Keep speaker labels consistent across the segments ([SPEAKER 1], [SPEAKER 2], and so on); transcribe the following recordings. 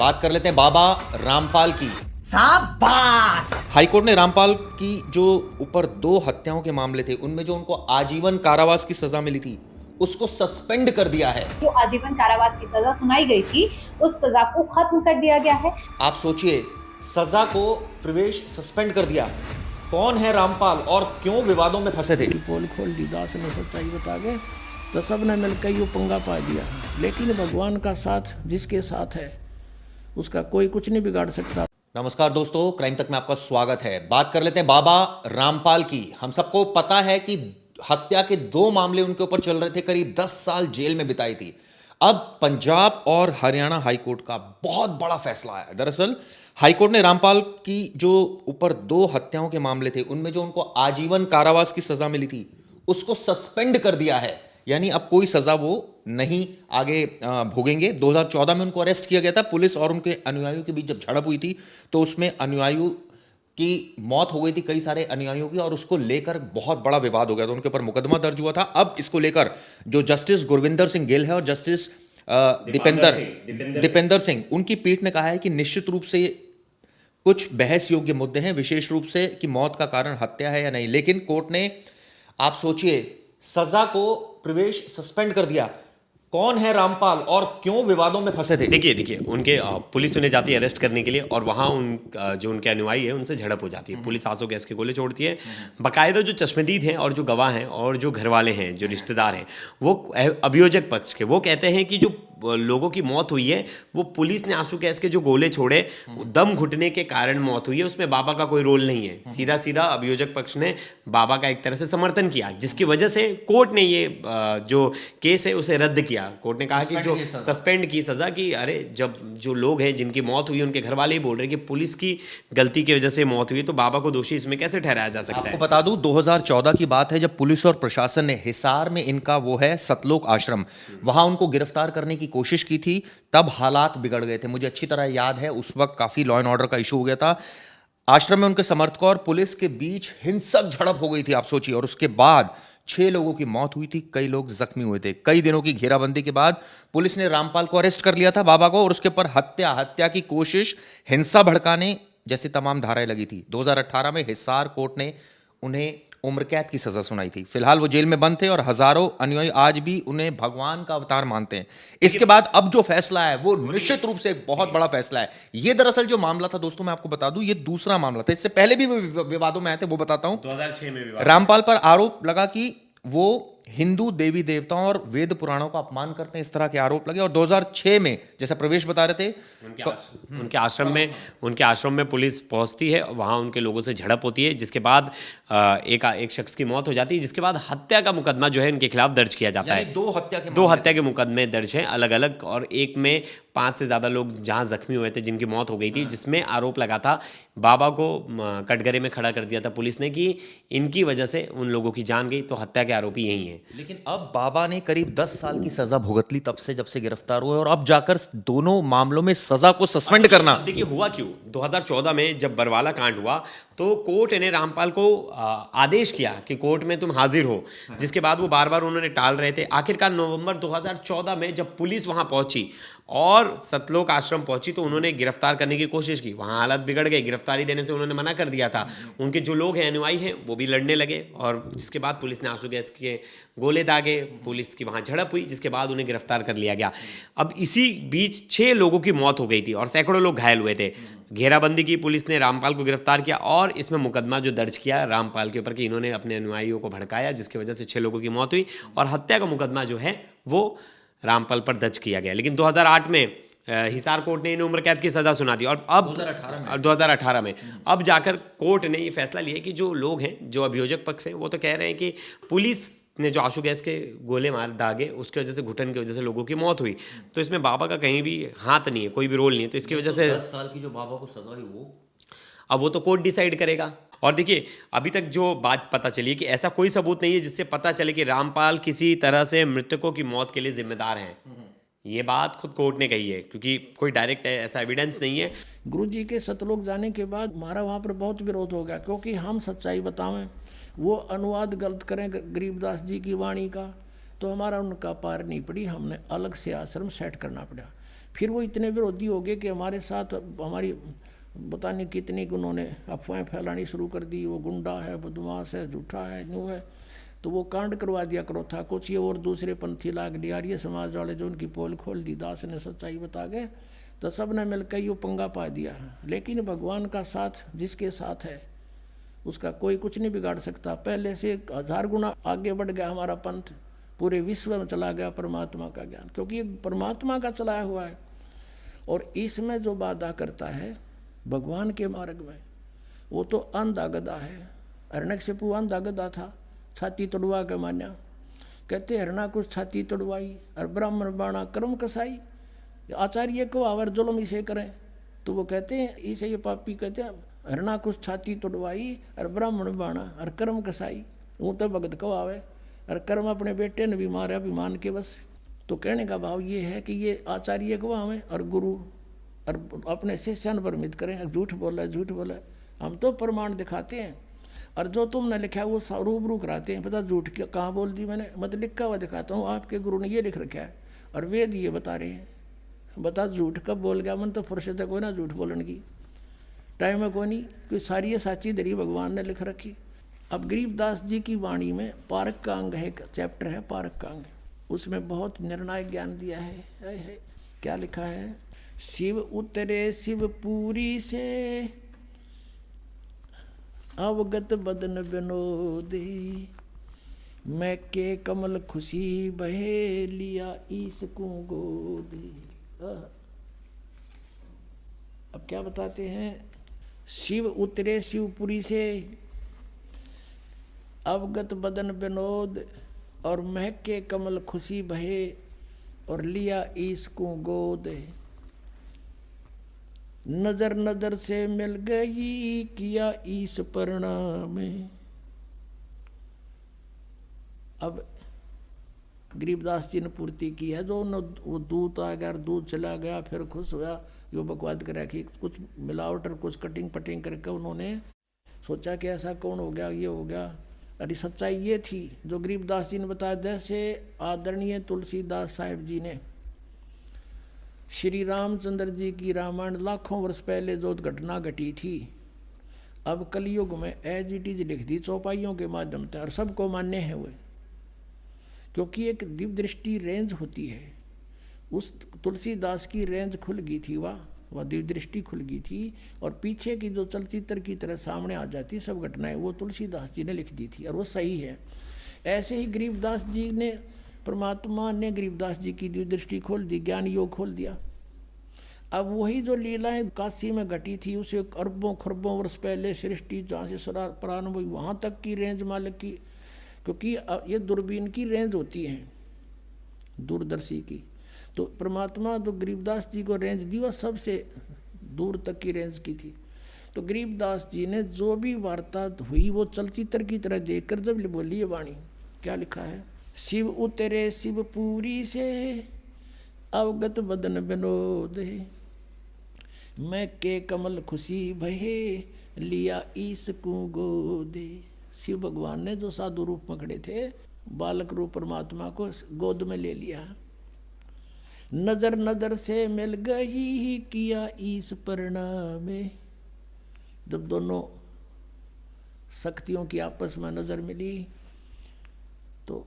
[SPEAKER 1] बात कर लेते हैं बाबा रामपाल की।
[SPEAKER 2] शाबाश।
[SPEAKER 1] हाईकोर्ट ने रामपाल की जो ऊपर 2 हत्याओं के मामले थे उनमें जो उनको आजीवन कारावास की सजा मिली थी उसको सस्पेंड कर दिया है।
[SPEAKER 3] जो आजीवन कारावास की सजा सुनाई गई थी उस सजा को खत्म कर दिया गया है।
[SPEAKER 1] आप सोचिए, सजा को प्रवेश सस्पेंड कर दिया। कौन है रामपाल और क्यों विवादों में फंसे थे?
[SPEAKER 4] पोल खोल दी, दास ने सच्चाई बता के तो सब ने मिलकर यूँ पंगा पा दिया। लेकिन भगवान का साथ जिसके साथ है उसका कोई कुछ नहीं बिगाड़ सकता।
[SPEAKER 1] नमस्कार दोस्तों, क्राइम तक में आपका स्वागत है। बात कर लेते हैं बाबा रामपाल की। हम सबको पता है कि हत्या के 2 मामले उनके ऊपर चल रहे थे, करीब 10 साल जेल में बिताई थी। अब पंजाब और हरियाणा हाईकोर्ट का बहुत बड़ा फैसला आया। दरअसल हाईकोर्ट ने रामपाल की जो ऊपर 2 हत्याओं के मामले थे उनमें जो उनको आजीवन कारावास की सजा मिली थी उसको सस्पेंड कर दिया है। यानी अब कोई सजा वो नहीं आगे भोगेंगे। 2014 में उनको अरेस्ट किया गया था। पुलिस और उनके अनुयायियों के बीच जब झड़प हुई थी तो उसमें अनुयायियों की मौत हो गई थी, कई सारे अनुयायियों की, और उसको लेकर बहुत बड़ा विवाद हो गया था। उनके ऊपर मुकदमा दर्ज हुआ था। अब इसको लेकर जो जस्टिस गुरविंदर सिंह गिल है और जस्टिस दीपेंद्र सिंह, उनकी पीठ ने कहा है कि निश्चित रूप से कुछ बहस योग्य मुद्दे हैं, विशेष रूप से कि मौत का कारण हत्या है या नहीं। लेकिन कोर्ट ने, आप सोचिए, सजा को प्रवेश सस्पेंड कर दिया। कौन है रामपाल और क्यों विवादों में फंसे थे?
[SPEAKER 5] देखिए उनके पुलिस उन्हें जाती है अरेस्ट करने के लिए और वहाँ जो उनके अनुयायी है उनसे झड़प हो जाती है। पुलिस आंसू गैस के गोले छोड़ती है। बाकायदा जो चश्मदीद हैं और जो गवाह हैं और जो घर वाले हैं, जो रिश्तेदार हैं, वो अभियोजक पक्ष के, वो कहते हैं कि जो लोगों की मौत हुई है वो पुलिस ने आंसू गैस के जो गोले छोड़े, दम घुटने के कारण मौत हुई है, उसमें बाबा का कोई रोल नहीं है। सीधा सीधा अभियोजक पक्ष ने बाबा का एक तरह से समर्थन किया, जिसकी वजह से कोर्ट ने ये जो केस है उसे रद्द किया। कोर्ट ने कहा कि जो सस्पेंड की सजा की, अरे जब जो लोग हैं जिनकी मौत हुई उनके घर वाले ही बोल रहे हैं कि पुलिस की गलती की वजह से मौत हुई, तो बाबा को दोषी इसमें कैसे ठहराया जा सकता है?
[SPEAKER 1] आपको बता दूं, 2014 की बात है जब पुलिस और प्रशासन ने हिसार में, इनका वो है सतलोक आश्रम, वहां उनको गिरफ्तार करने की कोशिश की थी। तब हालात बिगड़ गए थे। मुझे अच्छी तरह याद है उस वक्त काफी लॉ एंड ऑर्डर का इशू हो गया था। आश्रम में उनके समर्थकों और पुलिस के बीच हिंसक झड़प हो गई थी, आप सोचिए। और उसके बाद 6 लोगों की मौत हुई थी, कई लोग जख्मी हुए थे। कई दिनों की घेराबंदी के बाद पुलिस ने रामपाल को अरेस्ट कर लिया था, बाबा को, और उसके ऊपर हत्या की कोशिश, हिंसा भड़काने जैसी तमाम धाराएं लगी थी। 2018 में हिसार कोर्ट ने उन्हें उम्र कैद की सजा सुनाई थी। फिलहाल वो जेल में बंद थे और हजारों अनुयायी आज भी उन्हें भगवान का अवतार मानते हैं। इसके बाद अब जो फैसला है वो निश्चित रूप से एक बहुत बड़ा फैसला है। ये दरअसल जो मामला था दोस्तों, मैं आपको बता दूं, ये दूसरा मामला था। इससे पहले भी विवादों में आए थे, वो बताता हूं।
[SPEAKER 5] 2006 में विवाद।
[SPEAKER 1] रामपाल पर आरोप लगा कि वो हिंदू देवी देवताओं और वेद पुराणों का अपमान करते हैं, इस तरह के आरोप लगे। और 2006 में, जैसा प्रवेश बता रहे थे,
[SPEAKER 5] उनके आश्रम में पुलिस पहुंचती है, वहां उनके लोगों से झड़प होती है, जिसके बाद एक शख्स की मौत हो जाती है, जिसके बाद हत्या का मुकदमा जो है इनके खिलाफ दर्ज किया जाता है।
[SPEAKER 1] 2
[SPEAKER 5] हत्या के मुकदमे दर्ज हैं अलग अलग, और एक में 5 से ज़्यादा लोग जहां जख्मी हुए थे, जिनकी मौत हो गई थी, जिसमें आरोप लगा था, बाबा को कटघरे में खड़ा कर दिया था पुलिस ने कि इनकी वजह से उन लोगों की जान गई, तो हत्या के आरोपी यही हैं।
[SPEAKER 1] लेकिन अब बाबा ने करीब 10 साल की सजा भुगत ली, तब से जब से गिरफ्तार हुए, और अब जाकर दोनों मामलों में सजा को सस्पेंड करना।
[SPEAKER 5] देखिए हुआ क्यों, 2014 में जब बरवाला कांड हुआ तो कोर्ट ने रामपाल को आदेश किया कि कोर्ट में तुम हाजिर हो, जिसके बाद वो बार बार उन्होंने टाल रहे थे। आखिरकार नवंबर 2014 में जब पुलिस वहां पहुंची और सतलोक आश्रम पहुंची तो उन्होंने गिरफ्तार करने की कोशिश की। वहां हालत बिगड़ गई, गिरफ्तारी देने से उन्होंने मना कर दिया था। उनके जो लोग हैं, अनुयायी हैं, वो भी लड़ने लगे, और जिसके बाद पुलिस ने आंसू गैस के गोले दागे, पुलिस की वहां झड़प हुई, जिसके बाद उन्हें गिरफ्तार कर लिया गया। अब इसी बीच 6 लोगों की मौत हो गई थी और सैकड़ों लोग घायल हुए थे। घेराबंदी की पुलिस ने, रामपाल को गिरफ्तार किया और इसमें मुकदमा जो दर्ज किया रामपाल के ऊपर कि इन्होंने अपने अनुयायियों को भड़काया, जिसकी वजह से 6 लोगों की मौत हुई, और हत्या का मुकदमा जो है वो रामपाल पर दर्ज किया गया। लेकिन 2008 में हिसार कोर्ट ने इन्हें उम्र कैद की सजा सुना दी, और अब 2018 में अब जाकर कोर्ट ने ये फैसला लिया कि जो लोग हैं, जो अभियोजक पक्ष हैं, वो तो कह रहे हैं कि पुलिस ने जो आंसू गैस के गोले मार दागे, उसकी वजह से, घुटन की वजह से लोगों की मौत हुई, तो इसमें बाबा का कहीं भी हाथ नहीं है, कोई भी रोल नहीं है। तो इसकी वजह से
[SPEAKER 1] 10 साल की जो बाबा को सजा हुई,
[SPEAKER 5] वो तो कोर्ट डिसाइड करेगा। और देखिए अभी तक जो बात पता चली है कि ऐसा कोई सबूत नहीं है जिससे पता चले कि रामपाल किसी तरह से मृतकों की मौत के लिए जिम्मेदार हैं। ये बात खुद कोर्ट ने कही है, क्योंकि कोई डायरेक्ट ऐसा एविडेंस नहीं है।
[SPEAKER 4] गुरुजी के सतलोक जाने के बाद हमारा वहाँ पर बहुत विरोध हो गया, क्योंकि हम सच्चाई बतावें, वो अनुवाद गलत करें गरीबदास जी की वाणी का, तो हमारा उनका पार नहीं पड़ी। हमने अलग से आश्रम सेट करना पड़ा। फिर वो इतने विरोधी हो गए कि हमारे साथ हमारी पता नहीं कितनी उन्होंने अफवाहें फैलानी शुरू कर दी, वो गुंडा है, बदमाश है, झूठा है, न्यू है। तो वो कांड करवा दिया करो था कुछ। ये और दूसरे पंथी लाग दिया, आर्य समाज वाले जो उनकी पोल खोल दी, दास ने सच्चाई बता गए, तो सब ने मिलकर ये पंगा पा दिया। लेकिन भगवान का साथ जिसके साथ है उसका कोई कुछ नहीं बिगाड़ सकता। पहले से 1000 गुना आगे बढ़ गया हमारा पंथ, पूरे विश्व में चला गया परमात्मा का ज्ञान, क्योंकि ये परमात्मा का चलाया हुआ है। और इसमें जो बाधा करता है भगवान के मार्ग में, वो तो अंधा गधा है। हिरण्यकशिपु अंधा गधा था, छाती तोड़वा के मान्या। कहते हरना कुछ छाती तोड़वाई और ब्राह्मण बाणा कर्म कसाई। आचार्य को आवर जुल्म इसे करें तो वो कहते हैं, इसे ये पापी कहते हैं हरना कुछ छाती तोड़वाई और ब्राह्मण बाणा और कर्म कसाई। वो तो भगत को आवे और कर्म अपने बेटे ने भी मारे अभिमान के बस। तो कहने का भाव ये है कि ये आचार्य को आवे और गुरु और अपने शिष्यन पर मित करें, झूठ बोला झूठ बोला। हम तो प्रमाण दिखाते हैं और जो तुमने लिखा है वो रूबरू कराते हैं। पता झूठ कहाँ बोल दी मैंने, मत लिखा हुआ दिखाता हूँ, आपके गुरु ने ये लिख रखा है और वेद ये बता रहे हैं। बता झूठ कब बोल गया मन, तो फुर्सत है कोई ना झूठ बोलने की, टाइम है कोई नहीं, कोई सारी ये साची दरी भगवान ने लिख रखी। अब गरीबदास जी की वाणी में पारक का अंग है, एक चैप्टर है पारक का अंग, उसमें बहुत निर्णायक ज्ञान दिया है। क्या लिखा है? शिव उतरे शिवपुरी से अवगत बदन विनोदी, मैं के कमल खुशी बहे लिया ईस को गोदी। अब क्या बताते हैं? शिव उतरे शिवपुरी से अवगत बदन विनोद और महक के कमल खुशी बहे और लिया ईस को गोद। नजर नजर से मिल गई किया ईस प्रणाम। अब गरीबदास जी ने पूर्ति की है, जो वो दूत आ गया, दूध चला गया, फिर खुश हुआ, यो बकवाद कर कि कुछ मिलावट और कुछ कटिंग पटिंग करके उन्होंने सोचा कि ऐसा कौन हो गया, ये हो गया। अरे सच्चाई ये थी जो गरीबदास जी ने बताया। जैसे आदरणीय तुलसीदास साहिब जी ने श्री रामचंद्र जी की रामायण लाखों वर्ष पहले जो घटना घटी थी, अब कलयुग में एज इट इज लिख दी चौपाइयों के माध्यम से, और सबको मान्य है वो, क्योंकि एक दिव्य दृष्टि रेंज होती है। उस तुलसीदास की रेंज खुल गई थी, वह दिव्य दृष्टि खुल गई थी, और पीछे की जो चलचित्र की तरह सामने आ जाती सब घटनाएं वो तुलसीदास जी ने लिख दी थी, और वो सही है। ऐसे ही गरीबदास जी ने, परमात्मा ने गरीबदास जी की दिव्य दृष्टि खोल दी, ज्ञान योग खोल दिया। अब वही जो लीलाएं काशी में घटी थी, उसे अरबों खरबों वर्ष पहले सृष्टि जहाँ से प्रारंभ हुई वहाँ तक की रेंज मालिक की, क्योंकि ये दूरबीन की रेंज होती है दूरदर्शी की। तो परमात्मा जो गरीबदास जी को रेंज दी वह सबसे दूर तक की रेंज की थी। तो गरीबदास जी ने जो भी वार्ता हुई वो चलचित्र की तरह देखकर जब बोली ये वाणी, क्या लिखा है? शिव उतरे शिवपुरी से अवगत बदन विनोद, मैं के कमल खुशी भये लिया ईस को गोदे। शिव भगवान ने जो साधु रूप में खड़े थे, बालक रूप परमात्मा को गोद में ले लिया। नजर नजर से मिल गई किया ईस प्रणाम। जब दोनों शक्तियों की आपस में नजर मिली तो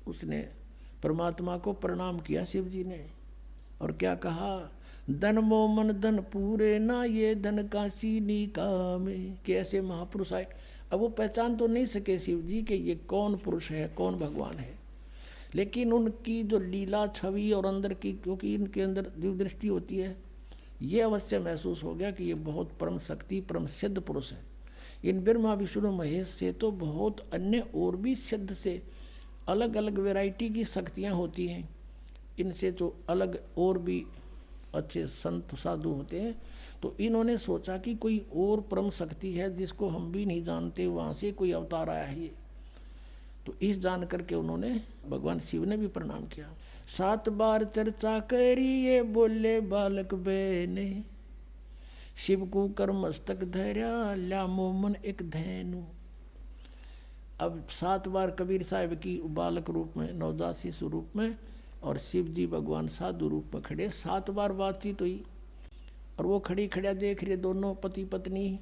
[SPEAKER 4] उसने परमात्मा को प्रणाम किया शिव जी ने, और क्या कहा? धन मोमन धन पूरे ना ये धन काशी नी काम। कि ऐसे महापुरुष आए। अब वो पहचान तो नहीं सके शिव जी कि ये कौन पुरुष है, कौन भगवान है, लेकिन उनकी जो लीला छवि और अंदर की, क्योंकि इनके अंदर दिव्य दृष्टि होती है, ये अवश्य महसूस हो गया कि ये बहुत परम शक्ति परम सिद्ध पुरुष है। इन ब्रह्मा विष्णु महेश से तो बहुत अन्य और भी सिद्ध से अलग अलग वैरायटी की शक्तियाँ होती हैं। इनसे जो अलग और भी अच्छे संत साधु होते हैं, तो इन्होंने सोचा कि कोई और परम शक्ति है जिसको हम भी नहीं जानते, वहाँ से कोई अवतार आया है। तो इस जान करके उन्होंने भगवान शिव ने भी प्रणाम किया। 7 बार चर्चा करी ये बोले बालक बहने, शिव को कर मस्तक धैर्या ल्या मोमन एक धैनु। अब 7 बार कबीर साहिब की बालक रूप में, नवजात शिशु रूप में और शिव जी भगवान साधु रूप में खड़े। 7 बार बातचीत हुई और वो खड़ी खड़ा देख रहे दोनों पति पत्नी।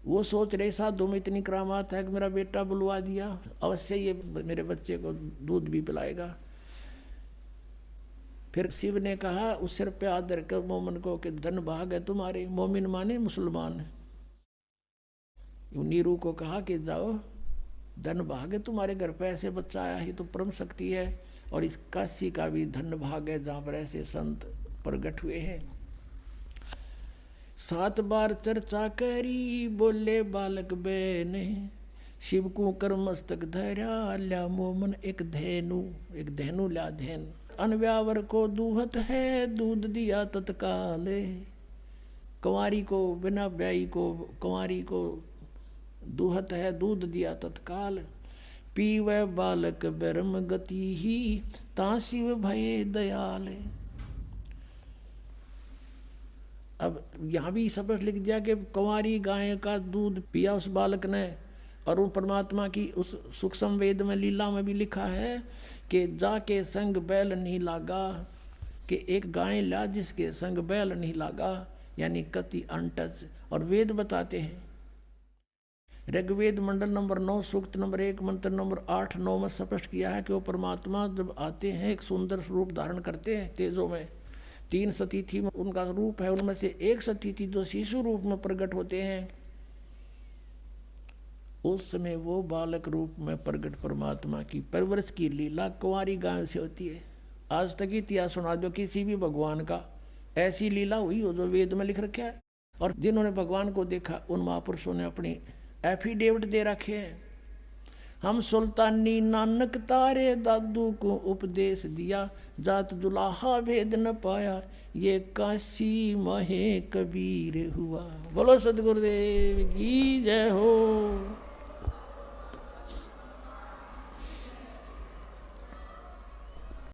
[SPEAKER 4] वो सोच रहे साधु में इतनी करामात है कि मेरा बेटा बुलवा दिया, अवश्य ये मेरे बच्चे को दूध भी पिलाएगा। फिर शिव ने कहा उस सिर पे हाथ धरकर मोमिन को कि धन भाग है तुम्हारे। मोमिन माने मुसलमान। नीरू को कहा कि जाओ, धन भाग है तुम्हारे घर पे, ऐसे बच्चा आया है तो परम शक्ति है। और इस काशी का भी धन भाग है जहाँ पर ऐसे संत प्रगट हुए हैं। 7 बार चर्चा करी बोले बालक बेने, शिव को कर मस्तक धरा ल्या मोमन एक धेनु ल्या धेन। अनव्यावर को दूहत है दूध दिया तत्काल, कंवारी को बिना ब्याई को कंवारी को दूहत है दूध दिया तत्काल। पीवे बालक ब्रह्म गति ही ता शिव भये दयाल। अब यहाँ भी शब्द लिख दिया कि कंवारी गाय का दूध पिया उस बालक ने। और उन परमात्मा की उस सूक्ष्म वेद में लीला में भी लिखा है कि जाके संग बैल नहीं लागा, कि एक गाय ला जिसके संग बैल नहीं लागा, यानी कति अनटच। और वेद बताते हैं, ऋग्वेद मंडल नंबर 9 सूक्त नंबर 1 मंत्र नंबर 8-9 में स्पष्ट किया है कि वो परमात्मा जब आते हैं एक सुंदर रूप धारण करते हैं तेजों में। 3 सतीथि में उनका रूप है, उनमें से एक सतीथि जो शिशु रूप में प्रकट होते हैं, उस समय वो बालक रूप में प्रकट परमात्मा की परवरिश की लीला कुंवारी गाय से होती है। आज तक इतिहास सुना दो किसी भी भगवान का ऐसी लीला हुई हो जो वेद में लिख रखा है। और जिन्होंने भगवान को देखा उन महापुरुषों ने अपनी एफिडेविट दे रखे हैं। हम सुल्तानी नानक तारे दादू को उपदेश दिया, जात दुलाहा भेद न पाया, ये काशी महे कबीर हुआ। बोलो सतगुरुदेव की जय हो।